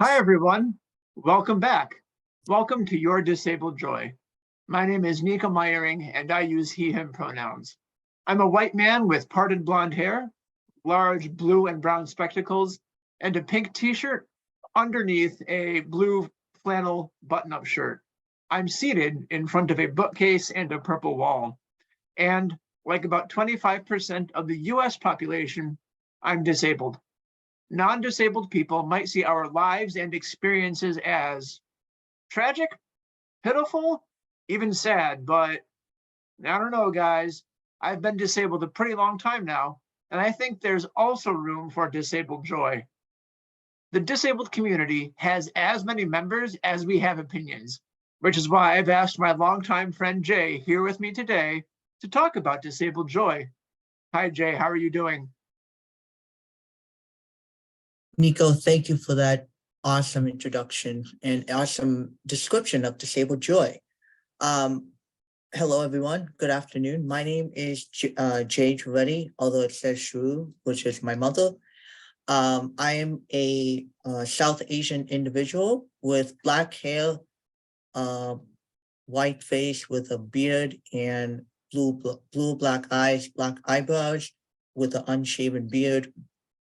Hi, everyone. Welcome back. Welcome to Your Disabled Joy. My name is Nico Meyering, and I use he, him pronouns. I'm a white man with parted blonde hair, large blue and brown spectacles, and a pink t-shirt underneath a blue flannel button-up shirt. I'm seated in front of a bookcase and a purple wall. And like about 25% of the US population, I'm disabled. Non-disabled people might see our lives and experiences as tragic, pitiful, even sad, but I don't know, guys. I've been disabled a pretty long time now, and I think there's also room for disabled joy. The disabled community has as many members as we have opinions, which is why I've asked my longtime friend Jay here with me today to talk about disabled joy. Hi, Jay, how are you doing? Nico, thank you for that awesome introduction and awesome description of disabled joy. Hello, everyone. Good afternoon. My name is Jay Trivedi, although it says Shru, which is my mother. I am a South Asian individual with black hair, white face with a beard, and black eyes, black eyebrows with an unshaven beard.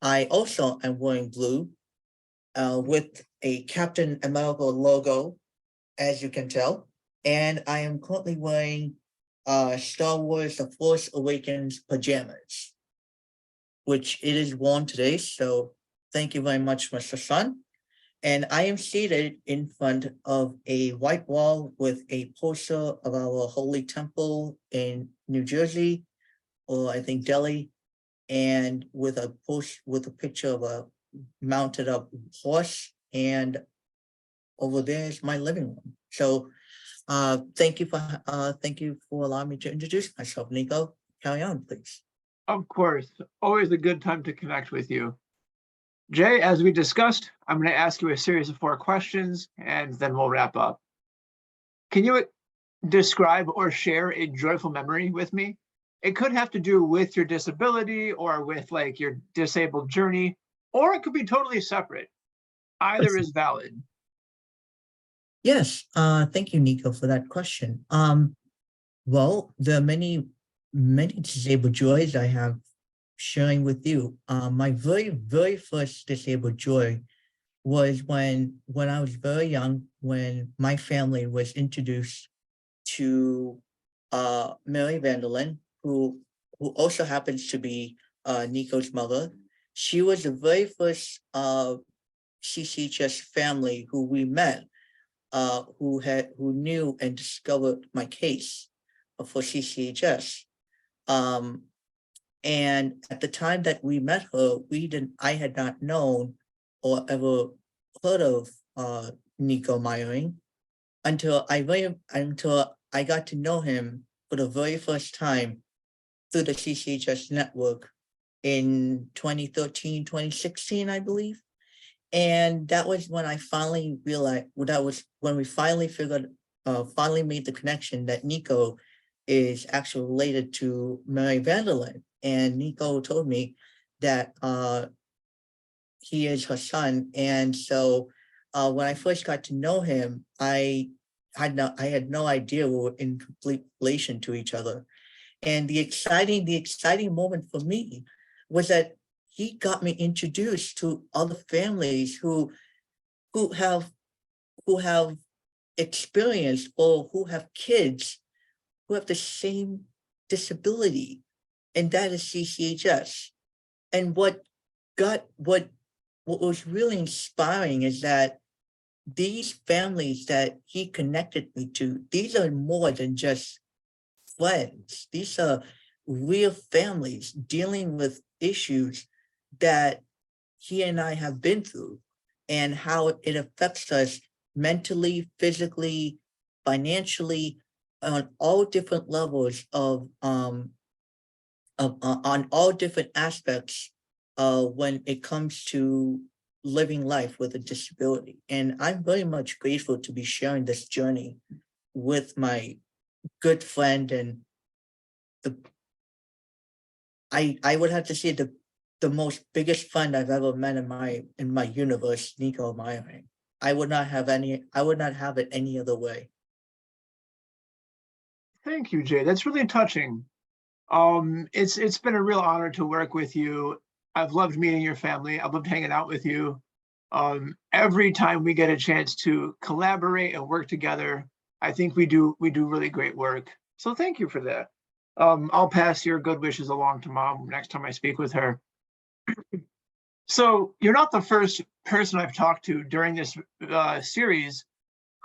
I also am wearing blue with a Captain America logo, as you can tell. And I am currently wearing Star Wars The Force Awakens pajamas, which it is worn today. So thank you very much, Mr. Sun. And I am seated in front of a white wall with a poster of our holy temple in New Jersey, or I think Delhi, and with a picture of a mounted up horse, and over there is my living room. So thank you for allowing me to introduce myself. Nico, carry on, please. Of course, always a good time to connect with you. Jay, as we discussed, I'm going to ask you a series of 4 questions, and then we'll wrap up. Can you describe or share a joyful memory with me? It could have to do with your disability or with like your disabled journey, or it could be totally separate. Either is valid. Yes, thank you, Nico, for that question. Well, there are many disabled joys I have sharing with you. My very first disabled joy was when I was very young, when my family was introduced to Mary Vanderlyn, who also happens to be Nico's mother. She was the very first CCHS family who we met, who knew and discovered my case for CCHS. And at the time that we met her, I had not known or ever heard of Nico Meyering until I got to know him for the very first time through the CCHS network in 2013, 2016, I believe. And that was when I finally realized, that was when we finally finally made the connection that Nico is actually related to Mary Vanderlyn. And Nico told me that he is her son. And so when I first got to know him, I had no idea we were in complete relation to each other. And the exciting moment for me was that he got me introduced to other families who have experienced or who have kids who have the same disability, and that is CCHS. And what was really inspiring is that these families that he connected me to, these are more than just friends. These are real families dealing with issues that he and I have been through, and how it affects us mentally, physically, financially, on all different levels on all different aspects when it comes to living life with a disability. And I'm very much grateful to be sharing this journey with my good friend and I would have to say the the most biggest friend I've ever met in my universe, Nico Myring. I would not have it any other way. Thank you, Jay. That's really touching. It's been a real honor to work with you. I've loved meeting your family. I've loved hanging out with you. Every time we get a chance to collaborate and work together, I think we do really great work. So thank you for that. I'll pass your good wishes along to Mom next time I speak with her. So you're not the first person I've talked to during this series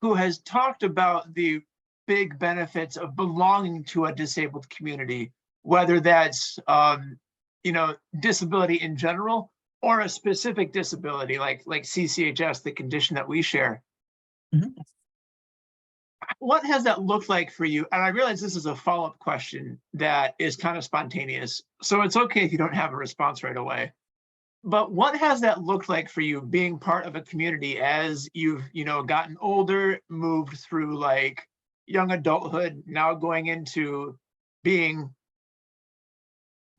who has talked about the big benefits of belonging to a disabled community, whether that's disability in general or a specific disability like CCHS, the condition that we share. Mhm. What has that looked like for you? And I realize this is a follow-up question that is kind of spontaneous, so it's okay if you don't have a response right away. But what has that looked like for you being part of a community as you've, gotten older, moved through like young adulthood, now going into being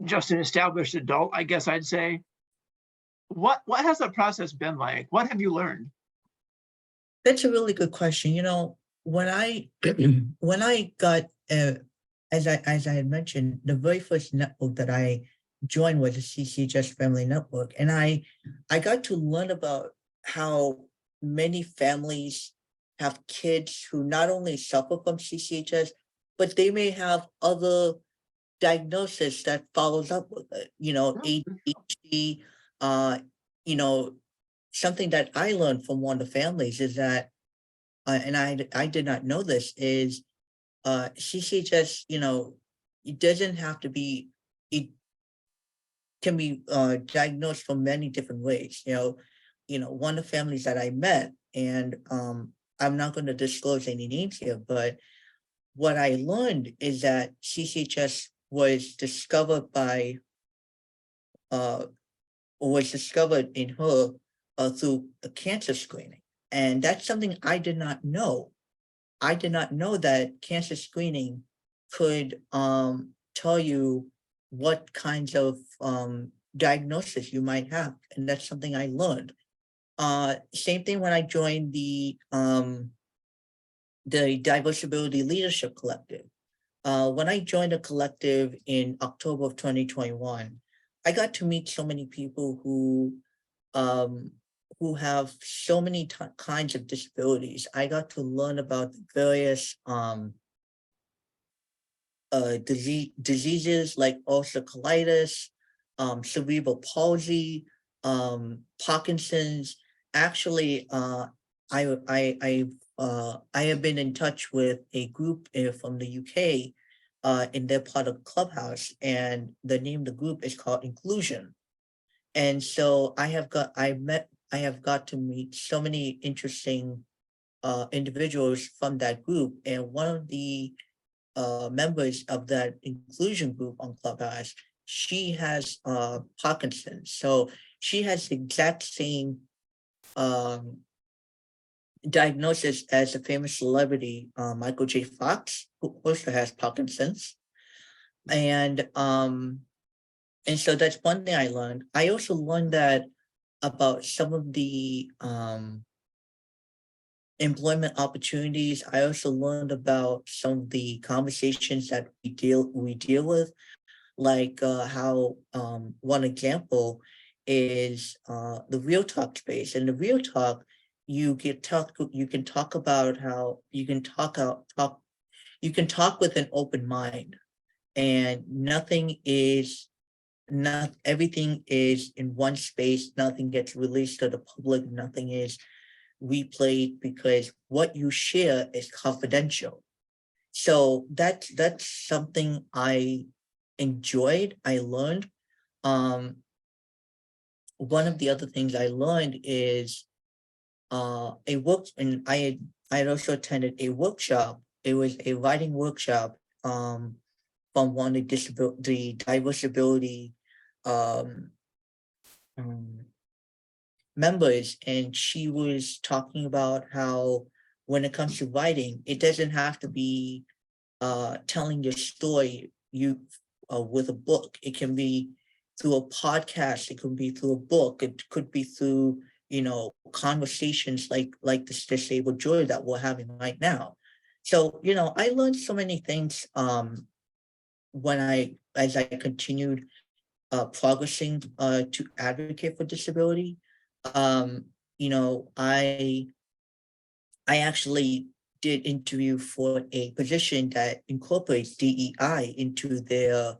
just an established adult, I guess I'd say. What has that process been like? What have you learned? That's a really good question. When I when I got as I had mentioned, the very first network that I joined was the CCHS Family Network, and I got to learn about how many families have kids who not only suffer from CCHS, but they may have other diagnosis that follows up with it. ADHD. You know, Something that I learned from one of the families is that, and I did not know this, is CCHS, it doesn't have to be, it can be diagnosed from many different ways. One of the families that I met, and I'm not going to disclose any names here, but what I learned is that CCHS was discovered in her through a cancer screening. And that's something I did not know. I did not know that cancer screening could tell you what kinds of diagnosis you might have. And that's something I learned. Same thing when I joined the Diversibility Leadership Collective. When I joined the collective in October of 2021, I got to meet so many people who have so many kinds of disabilities. I got to learn about various diseases like ulcerative colitis, cerebral palsy, Parkinson's. Actually, I have been in touch with a group from the UK, and they're part of Clubhouse, and the name of the group is called Inclusion. And so I have got to meet so many interesting individuals from that group, and one of the members of that inclusion group on Clubhouse, she has Parkinson's, so she has the exact same diagnosis as a famous celebrity, Michael J. Fox, who also has Parkinson's. And so that's one thing I learned. I also learned that about some of the employment opportunities. I also learned about some of the conversations that we deal with, like how one example is the Real Talk space. In the Real Talk, you can talk about how you can talk with an open mind, and everything is in one space. Nothing gets released to the public. Nothing is replayed, because what you share is confidential. So that's something I enjoyed. I learned. One of the other things I learned is I had also attended a workshop. It was a writing workshop from one of the diversibility members, and she was talking about how when it comes to writing, it doesn't have to be telling your story with a book. It can be through a podcast, it could be through a book, it could be through, conversations like this disabled joy that we're having right now. So, I learned so many things as I continued progressing to advocate for disability. Um, I actually did interview for a position that incorporates DEI into their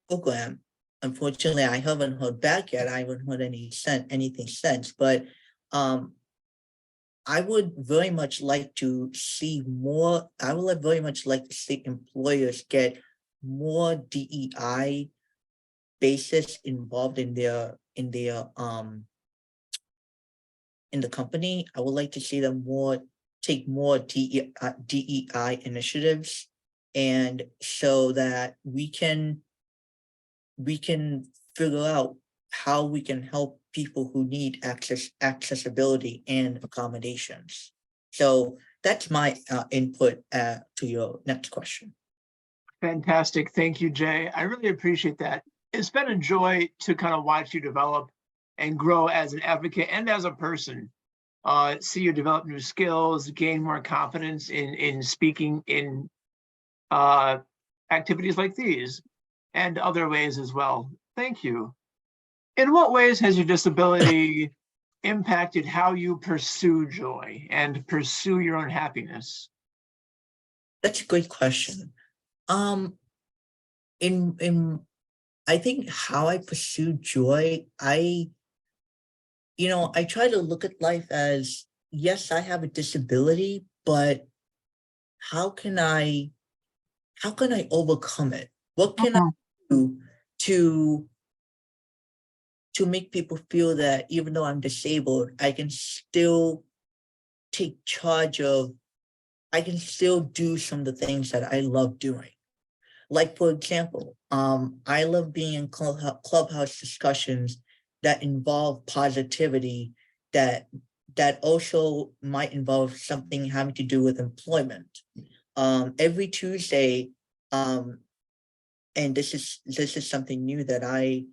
program. Unfortunately, I haven't heard back yet. I haven't heard anything since, but I would very much like to see more. I would very much like to see employers get more DEI basis involved in the company. I would like to see them take more DEI initiatives, and so that we can figure out how we can help people who need accessibility and accommodations. So that's my input to your next question. Fantastic. Thank you, Jay. I really appreciate that. It's been a joy to kind of watch you develop and grow as an advocate and as a person. See you develop new skills, gain more confidence in speaking in activities like these and other ways as well. Thank you. In what ways has your disability impacted how you pursue joy and pursue your own happiness? That's a great question. In I think how I pursue joy, I try to look at life as, yes, I have a disability, but how can I overcome it? What can I do to make people feel that even though I'm disabled, I can still take charge of, I can still do some of the things that I love doing. Like, for example, I love being in Clubhouse discussions that involve positivity, that also might involve something having to do with employment. Every Tuesday, and this is something new that I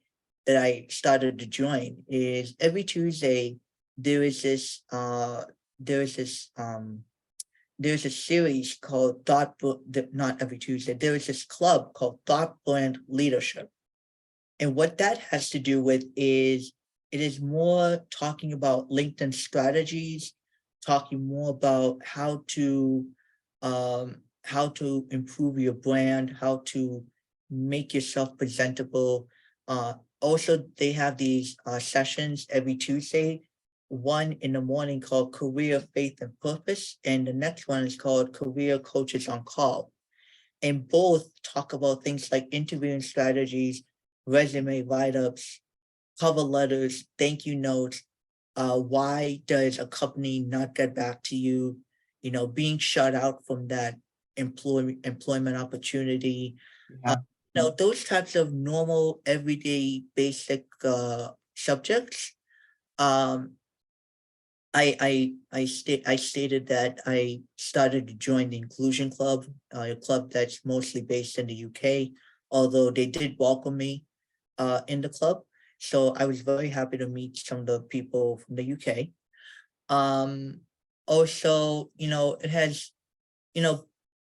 started to join, is every Tuesday there is this there's a series called not every Tuesday, there is this club called Thought Brand Leadership. And what that has to do with is, it is more talking about LinkedIn strategies, talking more about how to improve your brand, how to make yourself presentable. Also, they have these sessions every Tuesday, one in the morning called Career, Faith, and Purpose, and the next one is called Career Coaches on Call. And both talk about things like interviewing strategies, resume write-ups, cover letters, thank you notes. Why does a company not get back to you? Being shut out from that employment opportunity. Yeah. Those types of normal, everyday, basic subjects. I stated that I started to join the Inclusion Club, a club that's mostly based in the UK, although they did welcome me in the club. So I was very happy to meet some of the people from the UK. Also, it has,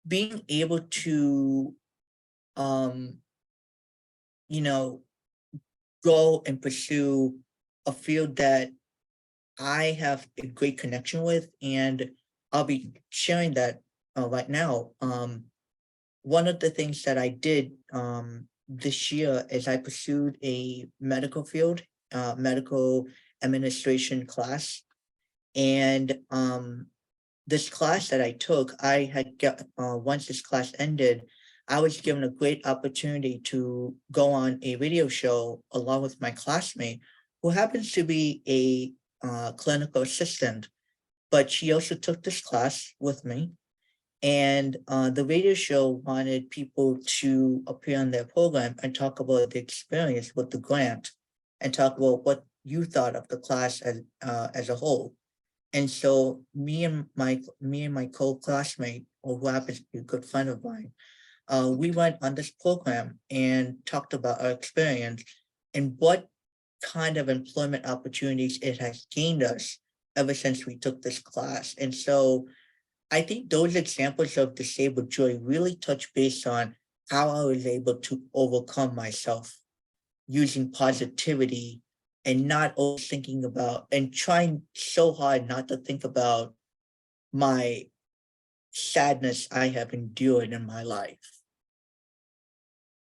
being able to, go and pursue a field that I have a great connection with, and I'll be sharing that right now. One of the things that I did this year is I pursued a medical field, medical administration class. And this class that I took, I had once this class ended, I was given a great opportunity to go on a radio show along with my classmate, who happens to be a clinical assistant, but she also took this class with me. And the radio show wanted people to appear on their program and talk about the experience with the grant, and talk about what you thought of the class as a whole. And so me and my co-classmate, or who happens to be a good friend of mine, we went on this program and talked about our experience and what kind of employment opportunities it has gained us ever since we took this class. And so I think those examples of disabled joy really touch base on how I was able to overcome myself using positivity and not always thinking about and trying so hard not to think about my sadness I have endured in my life.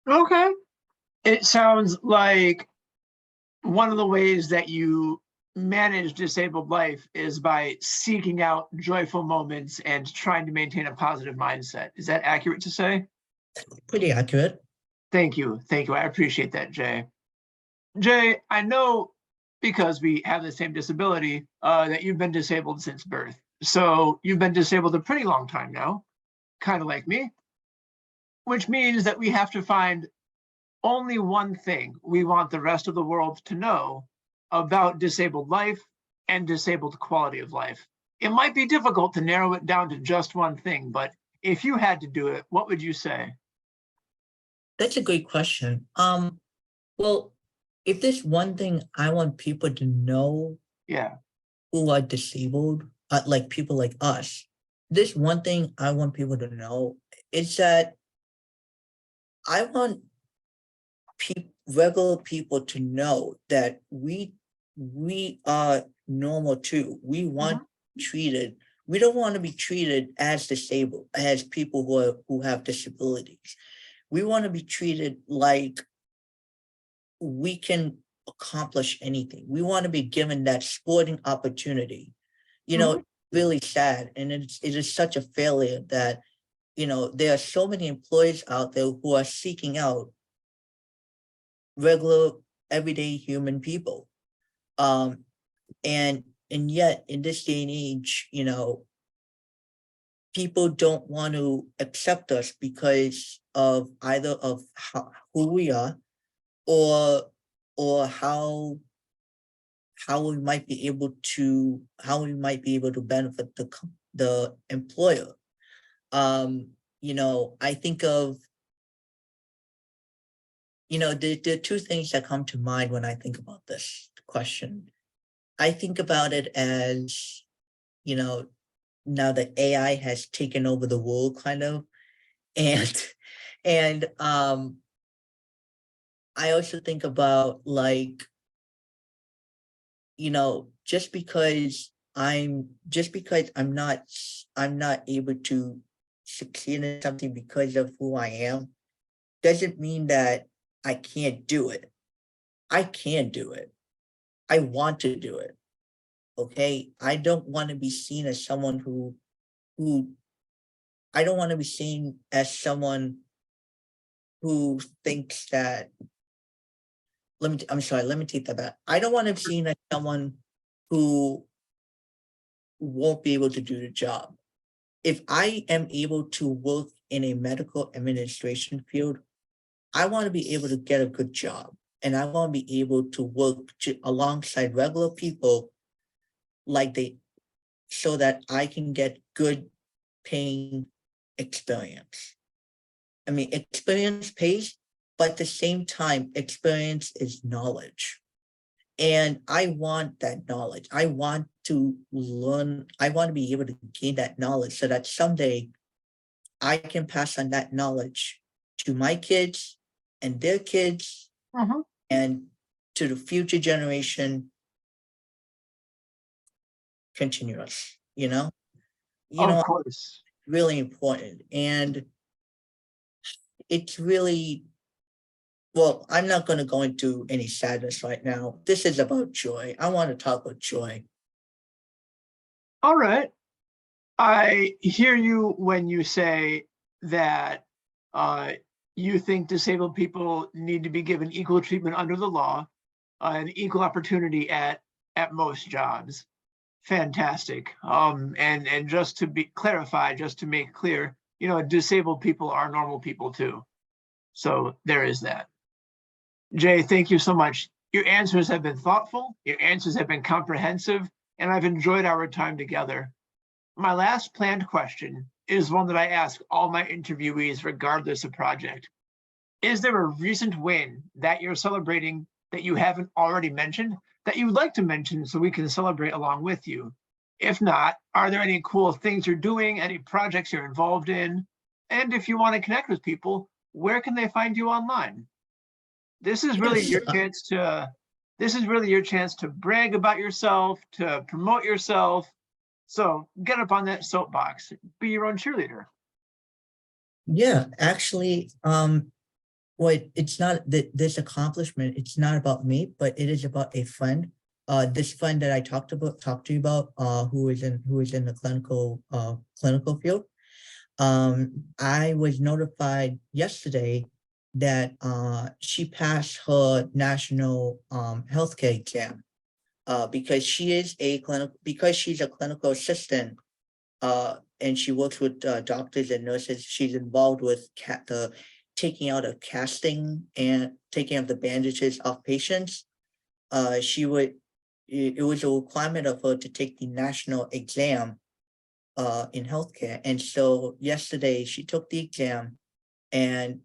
Okay. It sounds like one of the ways that you manage disabled life is by seeking out joyful moments and trying to maintain a positive mindset. Is that accurate to say? Pretty accurate. Thank you. Thank you. I appreciate that, Jay. Jay, I know because we have the same disability that you've been disabled since birth. So you've been disabled a pretty long time now, kind of like me, which means that we have to find only one thing we want the rest of the world to know about disabled life and disabled quality of life. It might be difficult to narrow it down to just one thing, but if you had to do it, what would you say? That's a great question. Well, if there's one thing I want people to know Yeah. who are disabled, like people like us, this one thing I want people to know is that I want regular people to know that we are normal too. We want treated. We don't want to be treated as disabled, as people who have disabilities. We want to be treated like we can accomplish anything. We want to be given that sporting opportunity. You know, really sad. And it is such a failure that, you know, there are so many employees out there who are seeking out regular, everyday human people. And yet in this day and age, you know, people don't want to accept us because of either of who we are or how we might be able to benefit the employer. You know, I think of, you know, there are two things that come to mind when I think about this question. I think about it as, you know, now that AI has taken over the world kind of, and I also think about, like, you know, just because I'm not able to succeed in something because of who I am, doesn't mean that I can't do it. I can do it. I want to do it. Okay. I don't want to be seen as someone who I don't want to be seen as someone who thinks that, let me take that back. I don't want to be seen as someone who won't be able to do the job. If I am able to work in a medical administration field, I want to be able to get a good job, and I want to be able to work alongside regular people so that I can get good paying experience. I mean, experience pays, but at the same time, experience is knowledge. And I want that knowledge. I want to learn. I want to be able to gain that knowledge so that someday I can pass on that knowledge to my kids and their kids and to the future generation continuous, you know? Of course. Really important. And it's really, well, I'm not going to go into any sadness right now. This is about joy. I want to talk about joy. All right. I hear you when you say that you think disabled people need to be given equal treatment under the law and equal opportunity at most jobs. Fantastic. And just to be clarified, just to make clear, you know, disabled people are normal people too. So there is that. Jay, thank you so much. Your answers have been thoughtful, your answers have been comprehensive, and I've enjoyed our time together. My last planned question is one that I ask all my interviewees regardless of project. Is there a recent win that you're celebrating that you haven't already mentioned that you'd like to mention so we can celebrate along with you? If not, are there any cool things you're doing, any projects you're involved in? And if you want to connect with people, where can they find you online? This is really Yes, your chance to brag about yourself, to promote yourself. So get up on that soapbox, be your own cheerleader. yeah, actually, what it's not that this accomplishment, it's not about me, but it is about a friend. This friend that I talked to you about, who is in the clinical field. I was notified yesterday that she passed her national healthcare exam. Because she's a clinical assistant, and she works with doctors and nurses. She's involved with the taking out of casting and taking out the bandages off patients. It was a requirement of her to take the national exam in healthcare. And so yesterday she took the exam, and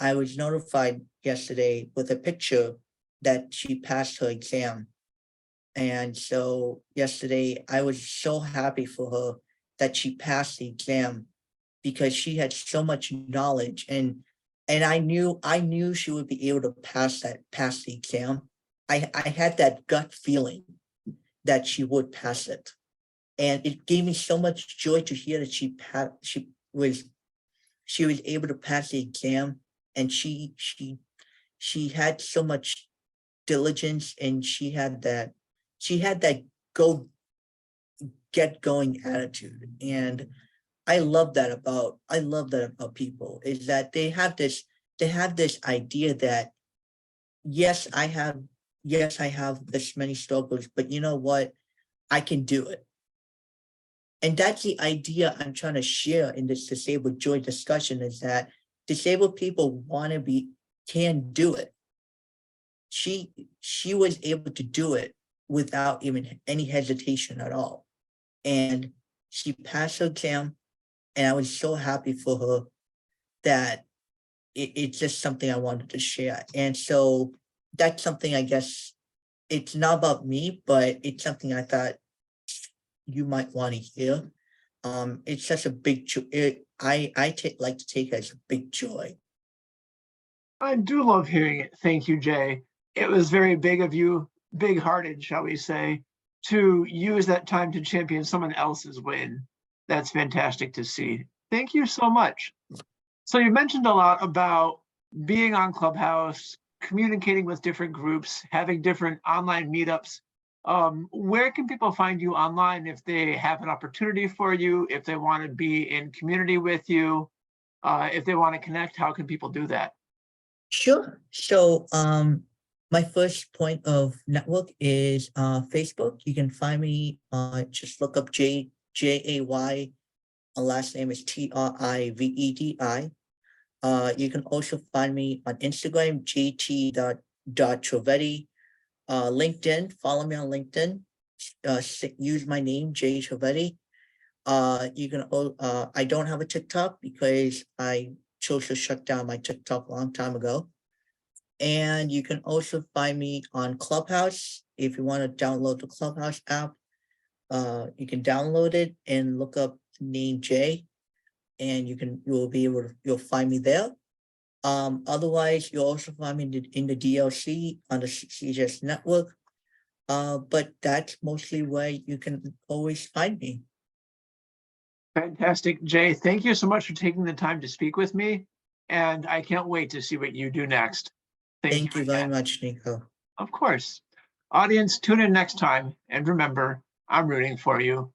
I was notified yesterday with a picture that she passed her exam. And so yesterday I was so happy for her that she passed the exam, because she had so much knowledge, and I knew she would be able to pass the exam. I had that gut feeling that she would pass it. And it gave me so much joy to hear that she was able to pass the exam, and she had so much diligence, and she had that go get going attitude. And I love that about people, is that they have this idea that yes, I have this many struggles, but you know what? I can do it. And that's the idea I'm trying to share in this disabled joy discussion, is that disabled people can do it. She was able to do it without even any hesitation at all. And she passed her exam, and I was so happy for her that it's just something I wanted to share. And so that's something, I guess, it's not about me, but it's something I thought you might want to hear. It's such a big joy. I like to take it as a big joy. I do love hearing it. Thank you, Jay. It was very big of you, big-hearted, shall we say, to use that time to champion someone else's win. That's fantastic to see. Thank you so much. So you mentioned a lot about being on Clubhouse, communicating with different groups, having different online meetups. Where can people find you online if they have an opportunity for you, if they want to be in community with you, if they want to connect? How can people do that? Sure. So my first point of network is Facebook. You can find me, just look up Jay, my last name is Trivedi. You can also find me on Instagram, jt.trivedi. LinkedIn, follow me on LinkedIn. Use my name, Jay Trivedi. You can, I don't have a TikTok because I chose to shut down my TikTok a long time ago. And you can also find me on Clubhouse. If you want to download the Clubhouse app, you can download it and look up the name Jay, and you'll find me there. Otherwise, you'll also find me in the DLC on the CGS network. But that's mostly where you can always find me. Fantastic, Jay. Thank you so much for taking the time to speak with me. And I can't wait to see what you do next. Thank you very much, Nico. Of course. Audience, tune in next time. And remember, I'm rooting for you.